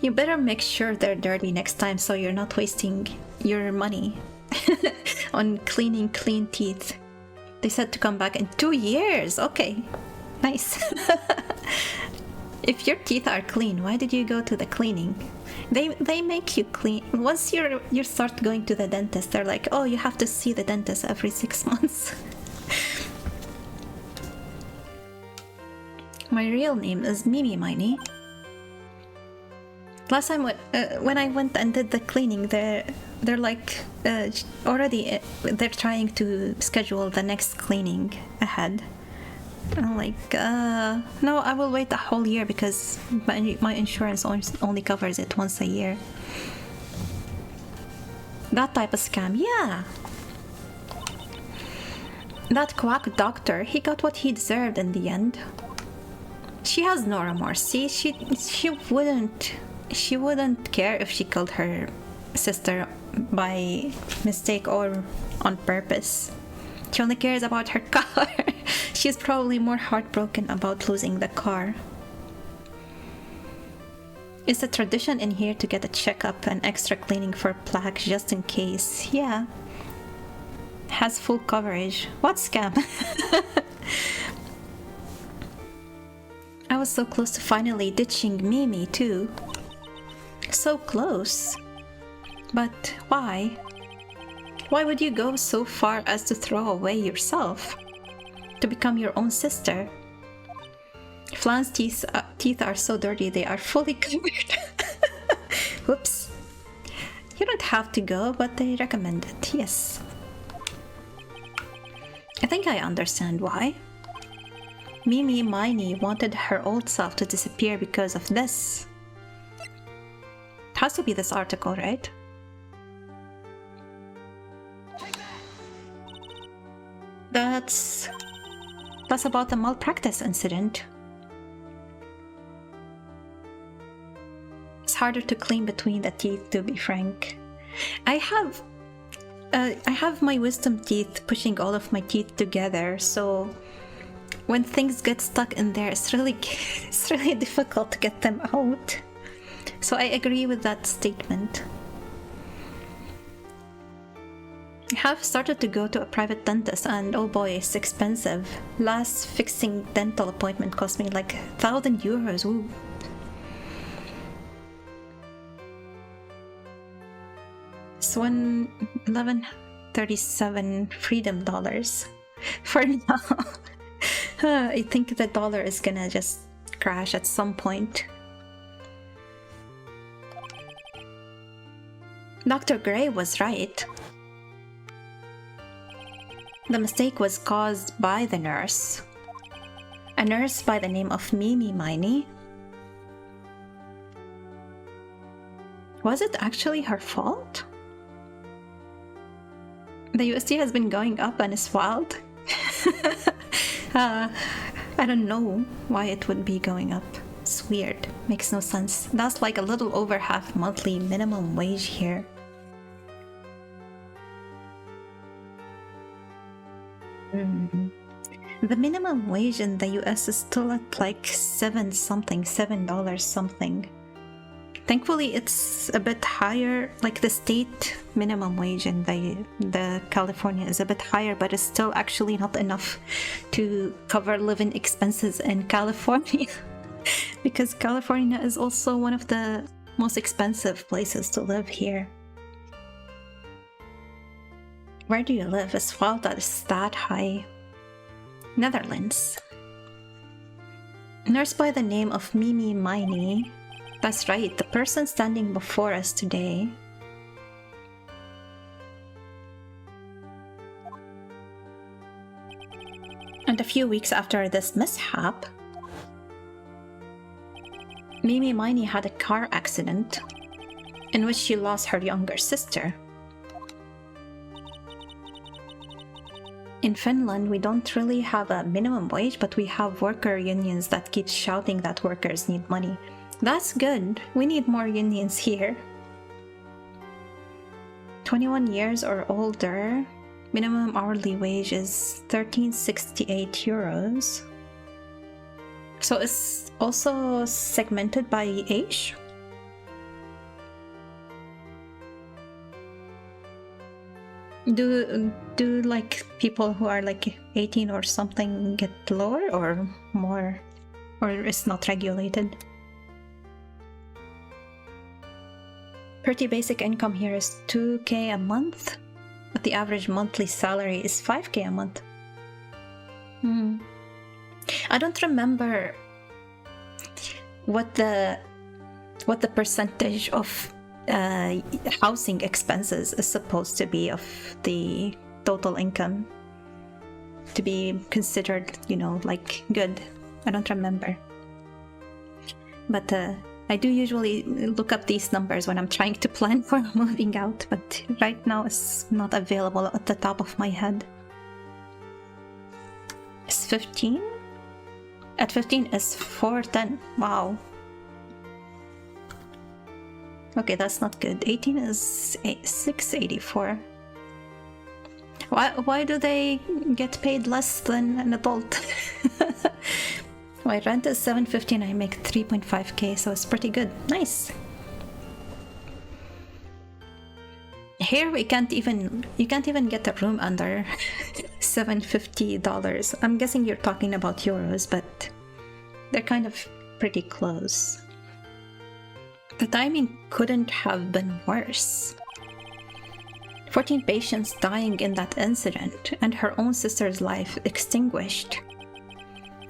You better make sure they're dirty next time so you're not wasting your money on cleaning clean teeth. They said to come back in 2 years. Okay, nice. If your teeth are clean, why did you go to the cleaning? They make you clean. Once you start going to the dentist, they're like, oh, you have to see the dentist every 6 months. My real name is Mimi Miney. Last time when I went and did the cleaning, they're like already they're trying to schedule the next cleaning ahead. And I'm like, no, I will wait a whole year because my insurance only covers it once a year. That type of scam, yeah. That quack doctor, he got what he deserved in the end. She has no remorse. See, she wouldn't care if she killed her sister by mistake or on purpose. She only cares about her car. She's probably more heartbroken about losing the car. It's a tradition in here to get a checkup and extra cleaning for plaques just in case. Yeah. Has full coverage. What scam? I was so close to finally ditching Mimi too. So close. But why? Why would you go so far as to throw away yourself? To become your own sister? Flan's teeth are so dirty they are fully covered. Whoops. You don't have to go, but they recommend it, yes. I think I understand why. Mimi Miney wanted her old self to disappear because of this. It has to be this article, right? That's about the malpractice incident. It's harder to clean between the teeth, to be frank. I have my wisdom teeth pushing all of my teeth together, so when things get stuck in there, it's really difficult to get them out. So I agree with that statement. I have started to go to a private dentist and oh boy, it's expensive. Last fixing dental appointment cost me like 1,000 euros. Ooh, It's 1137 freedom dollars for now. I think the dollar is gonna just crash at some point. Dr. Gray was right. The mistake was caused by the nurse. A nurse by the name of Mimi Miney. Was it actually her fault? The USD has been going up and it's wild. I don't know why it would be going up. It's weird. Makes no sense. That's like a little over half monthly minimum wage here. The minimum wage in the US is still at like $7 something. Thankfully, it's a bit higher. Like the state minimum wage in the California is a bit higher, but it's still actually not enough to cover living expenses in California. Because California is also one of the most expensive places to live here. Where do you live? It's wild that it's that high. Netherlands. Nurse by the name of Mimi Miney. That's right, the person standing before us today. And a few weeks after this mishap, Mimi Miney had a car accident in which she lost her younger sister. In Finland, we don't really have a minimum wage, but we have worker unions that keep shouting that workers need money. That's good. We need more unions here. 21 years or older. Minimum hourly wage is 1368 euros. So it's also segmented by age? Do like people who are like 18 or something get lower or more? Or it's not regulated? Pretty basic income here is 2K a month, but the average monthly salary is 5K a month. I don't remember what the percentage of housing expenses is supposed to be of the total income to be considered, you know, like good. I don't remember. But I do usually look up these numbers when I'm trying to plan for moving out, but right now it's not available at the top of my head. It's 15? At 15 is 410. Wow. Okay, that's not good. 18 is 684. Why do they get paid less than an adult? My rent is $750 and I make 3.5K, so it's pretty good. Nice. Here you can't even get a room under $750. I'm guessing you're talking about euros, but they're kind of pretty close. The timing couldn't have been worse. 14 patients dying in that incident and her own sister's life extinguished.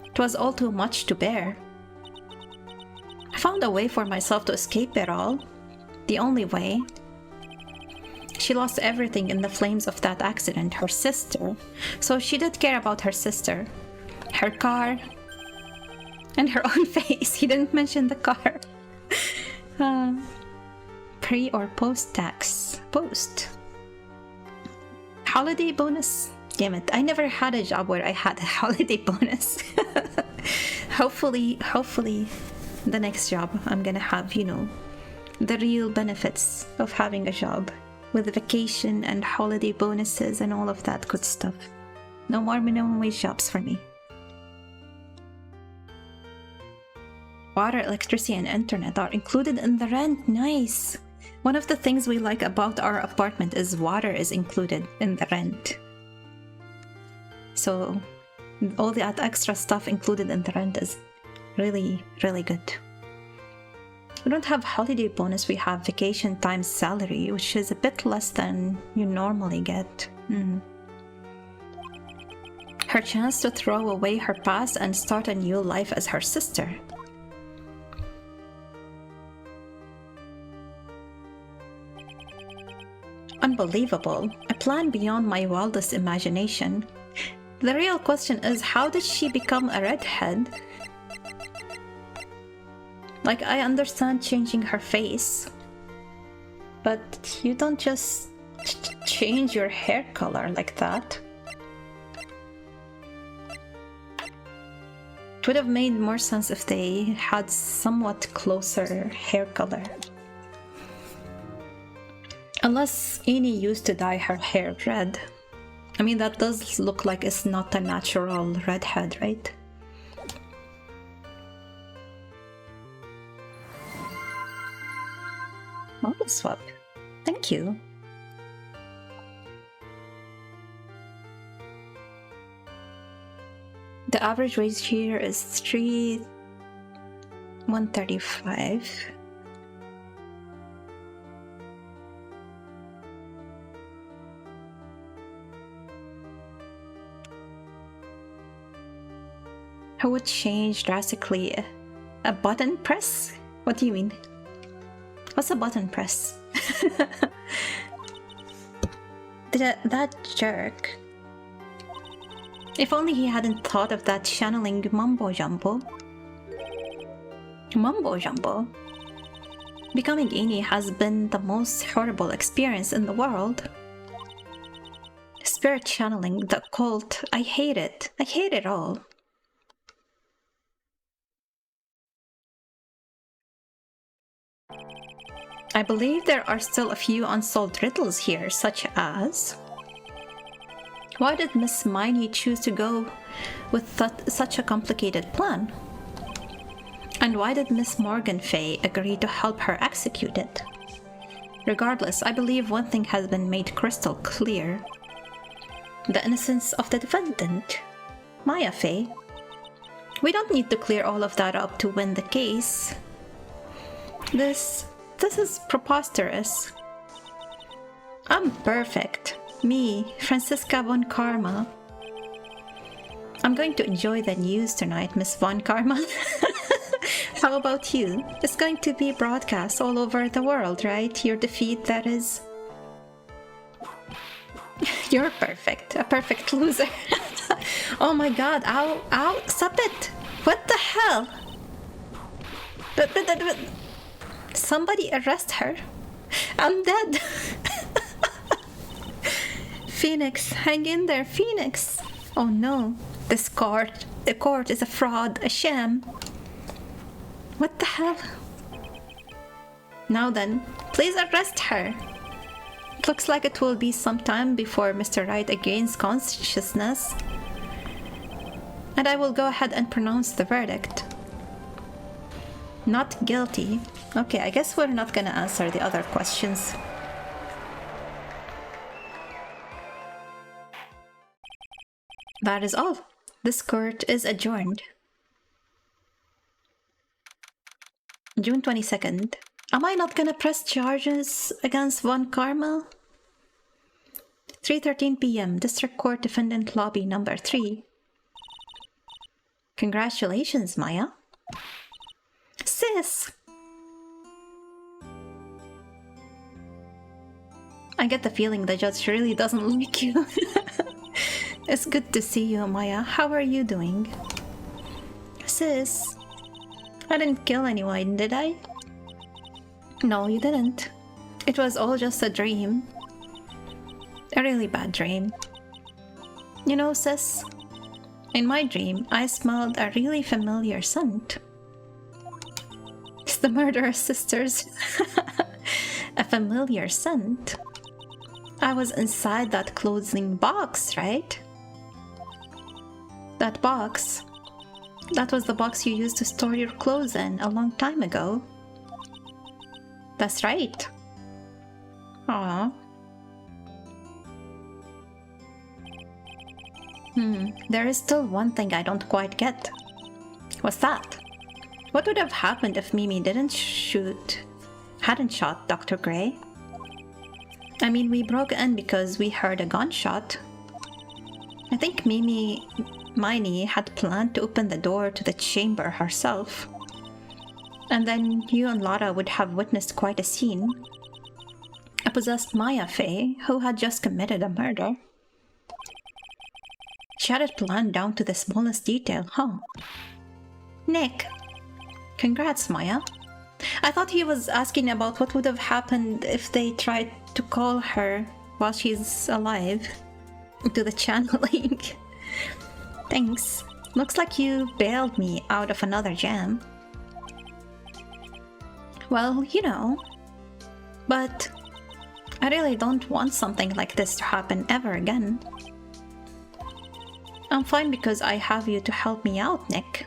It was all too much to bear. I found a way for myself to escape it all. The only way. She lost everything in the flames of that accident, her sister. So she did care about her sister, her car, and her own face. He didn't mention the car. Pre or post tax? Post. Holiday bonus? Damn it, I never had a job where I had a holiday bonus. Hopefully, the next job I'm gonna have, you know, the real benefits of having a job with vacation and holiday bonuses and all of that good stuff. No more minimum wage jobs for me. Water, electricity, and internet are included in the rent. Nice! One of the things we like about our apartment is water is included in the rent. So all that extra stuff included in the rent is really, really good. We don't have holiday bonus, we have vacation time salary, which is a bit less than you normally get. Her chance to throw away her past and start a new life as her sister. Unbelievable. A plan beyond my wildest imagination. The real question is, how did she become a redhead? Like, I understand changing her face, but you don't just change your hair color like that. It would have made more sense if they had somewhat closer hair color. Unless Eni used to dye her hair red. I mean, that does look like it's not a natural redhead, right? Model swap. Thank you. The average wage here is 3,135. How would change drastically? A button press? What do you mean? What's a button press? That jerk. If only he hadn't thought of that channeling mumbo jumbo. Mumbo jumbo? Becoming Eni has been the most horrible experience in the world. Spirit channeling, the occult, I hate it. I hate it all. I believe there are still a few unsolved riddles here, such as... why did Miss Miney choose to go with such a complicated plan? And why did Miss Morgan Fay agree to help her execute it? Regardless, I believe one thing has been made crystal clear. The innocence of the defendant, Maya Fay. We don't need to clear all of that up to win the case. This is preposterous. I'm perfect. Me, Franziska von Karma. I'm going to enjoy the news tonight, Miss von Karma. How about you? It's going to be broadcast all over the world, right? Your defeat, that is. You're perfect. A perfect loser. Oh my god. Ow. Ow. Stop it. What the hell? But somebody arrest her. I'm dead. Phoenix, hang in there, Phoenix. Oh no, the court is a fraud, a sham. What the hell? Now then, please arrest her. It looks like it will be some time before Mr. Wright gains consciousness. And I will go ahead and pronounce the verdict. Not guilty. Okay, I guess we're not gonna answer the other questions. That is all. This court is adjourned. June 22nd. Am I not gonna press charges against Von Karma? 3:13 p.m. District Court Defendant Lobby number 3. Congratulations, Maya. Sis! I get the feeling the judge really doesn't like you. It's good to see you, Maya. How are you doing? Sis, I didn't kill anyone, did I? No, you didn't. It was all just a dream. A really bad dream. You know, sis, in my dream, I smelled a really familiar scent. It's the murderous sisters. A familiar scent. I was inside that clothing box, right? That box. That was the box you used to store your clothes in a long time ago. That's right. Aww. There is still one thing I don't quite get. What's that? What would have happened if Mimi hadn't shot Dr. Gray? I mean, we broke in because we heard a gunshot. I think Miney had planned to open the door to the chamber herself. And then you and Lara would have witnessed quite a scene. A possessed Maya Fey who had just committed a murder. She had it planned down to the smallest detail, huh? Nick! Congrats, Maya. I thought he was asking about what would have happened if they tried to call her while she's alive. To the channeling. Thanks. Looks like you bailed me out of another jam. Well, you know. But I really don't want something like this to happen ever again. I'm fine because I have you to help me out, Nick.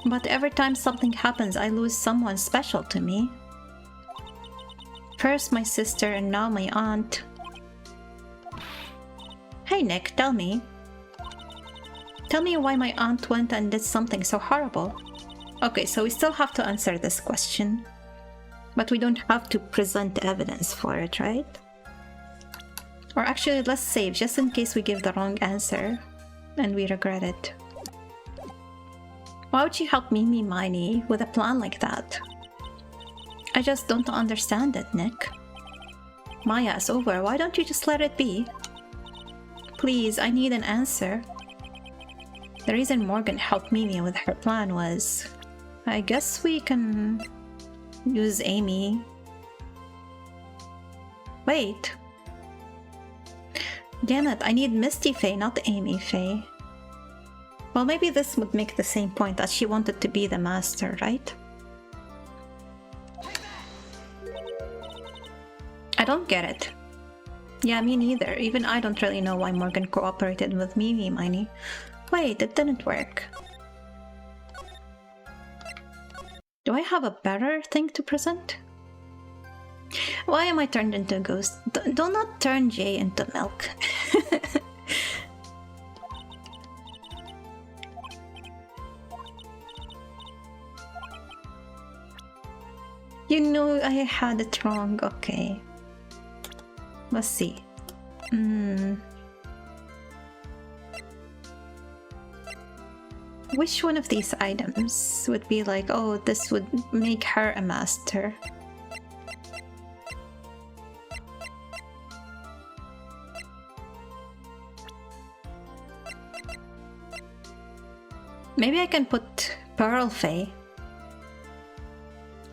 But every time something happens, I lose someone special to me. First my sister and now my aunt. Hey Nick, tell me. Tell me why my aunt went and did something so horrible. Okay, so we still have to answer this question. But we don't have to present evidence for it, right? Or actually, let's save just in case we give the wrong answer and we regret it. Why would she help Mimi Miney with a plan like that? I just don't understand it, Nick. Maya is over, why don't you just let it be? Please, I need an answer. The reason Morgan helped Mimi with her plan was... I guess we can... use Amy. Wait. Damn it, I need Misty Faye, not Amy Faye. Well, maybe this would make the same point that she wanted to be the master, right? I don't get it. Yeah, me neither. Even I don't really know why Morgan cooperated with Mimi Miney. Wait, it didn't work. Do I have a better thing to present? Why am I turned into a ghost? Do not turn Jay into milk. You know I had it wrong, okay. Let's see. Which one of these items would be like, oh, this would make her a master? Maybe I can put Pearl Faye.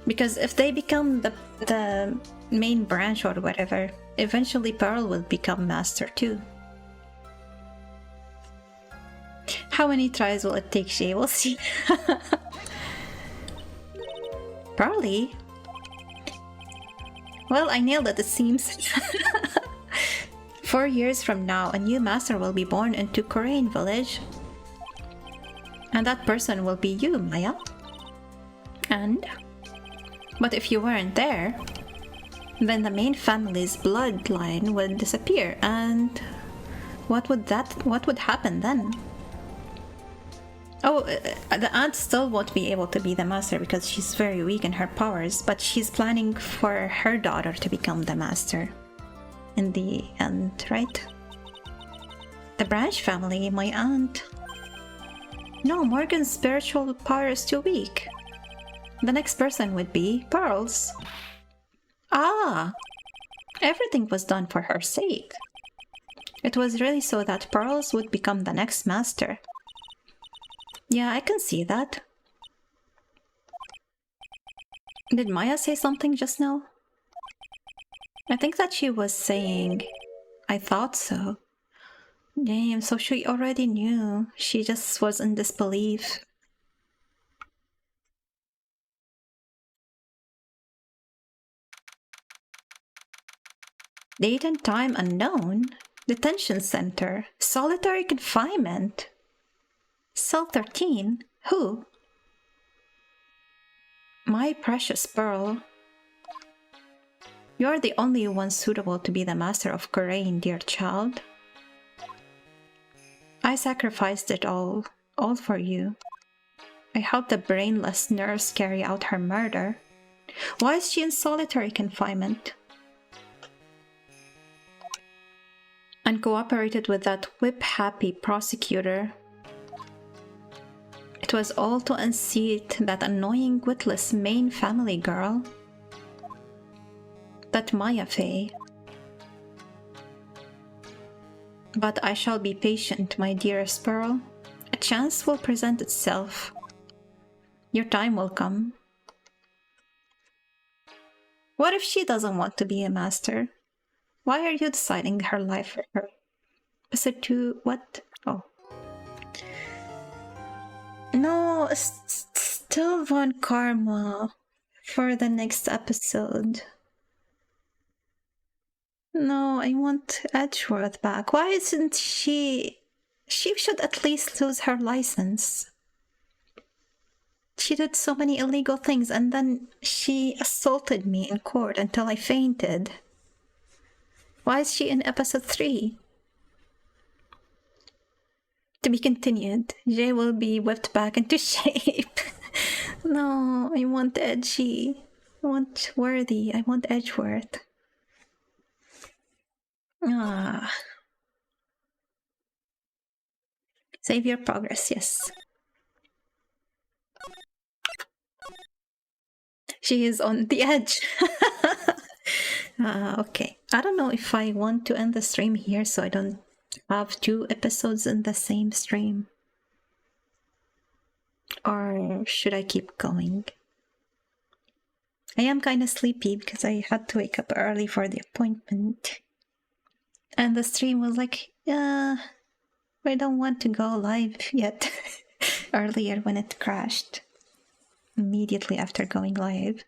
Because if they become the main branch or whatever, eventually Pearl will become master too. How many tries will it take, Shay? We'll see. Pearly? Well, I nailed it, it seems. 4 years from now, a new master will be born into Korean village. And that person will be you, Maya. And? But if you weren't there, then the main family's bloodline would disappear, and what would happen then? Oh, the aunt still won't be able to be the master because she's very weak in her powers, but she's planning for her daughter to become the master in the end, right? The Branch family, my aunt. No, Morgan's spiritual power is too weak. The next person would be Pearl's. Ah! Everything was done for her sake. It was really so that Pearl's would become the next master. Yeah, I can see that. Did Maya say something just now? I think that she was saying, I thought so. Damn, so she already knew. She just was in disbelief. Date and time unknown. Detention center. Solitary confinement. Cell 13? Who? My precious Pearl. You're the only one suitable to be the master of Korean, dear child. I sacrificed it all for you. I hope the brainless nurse carry out her murder. Why is she in solitary confinement? And cooperated with that whip-happy prosecutor. It was all to unseat that annoying witless main family girl. That Maya Fey. But I shall be patient, my dearest Pearl. A chance will present itself. Your time will come. What if she doesn't want to be a master? Why are you deciding her life for her? Is it too... what? Oh. No, still want karma for the next episode. No, I want Edgeworth back. Why isn't she... She should at least lose her license. She did so many illegal things and then she assaulted me in court until I fainted. Why is she in episode 3? To be continued. Jay will be whipped back into shape. No, I want Edgy. I want Worthy. I want Edgeworth. Ah. Save your progress, yes. She is on the edge. Okay. I don't know if I want to end the stream here so I don't have 2 episodes in the same stream. Or should I keep going? I am kind of sleepy because I had to wake up early for the appointment. And the stream was like, I don't want to go live yet. Earlier when it crashed. Immediately after going live.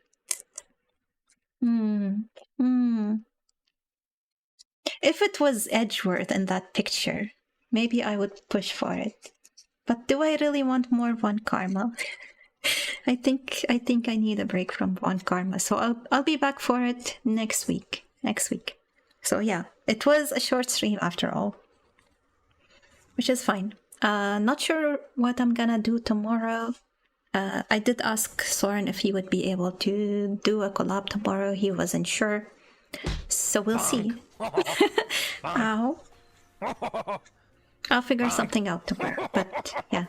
If it was Edgeworth in that picture, maybe I would push for it. But do I really want more Von Karma? I think I need a break from Von Karma, so I'll be back for it next week. So yeah, it was a short stream after all, which is fine. Not sure what I'm gonna do tomorrow. I did ask Soren if he would be able to do a collab tomorrow. He wasn't sure, so we'll see. Ow. I'll figure something out tomorrow, but yeah.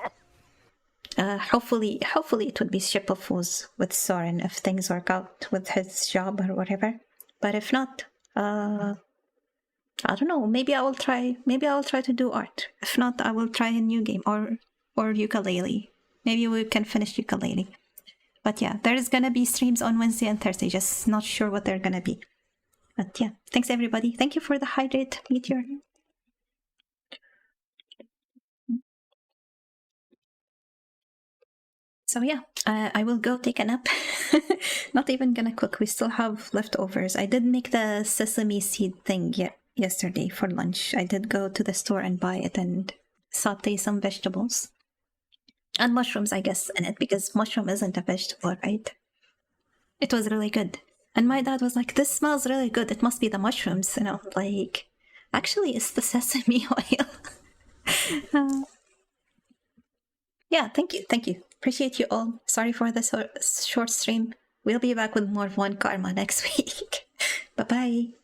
Hopefully it would be Ship of Fools with Soren if things work out with his job or whatever. But if not, I don't know. Maybe I will try to do art. If not, I will try a new game or ukulele. Maybe we can finish ukulele. But yeah, there's gonna be streams on Wednesday and Thursday. Just not sure what they're gonna be. But yeah, thanks everybody. Thank you for the hydrate, Meteor. So yeah, I will go take a nap. Not even gonna cook. We still have leftovers. I did make the sesame seed thing yesterday for lunch. I did go to the store and buy it and saute some vegetables. And mushrooms, I guess, in it, because mushroom isn't a vegetable, right? It was really good. And my dad was like, this smells really good. It must be the mushrooms. And I was like, actually, it's the sesame oil. Yeah, thank you. Appreciate you all. Sorry for the short stream. We'll be back with more One Karma next week. Bye-bye.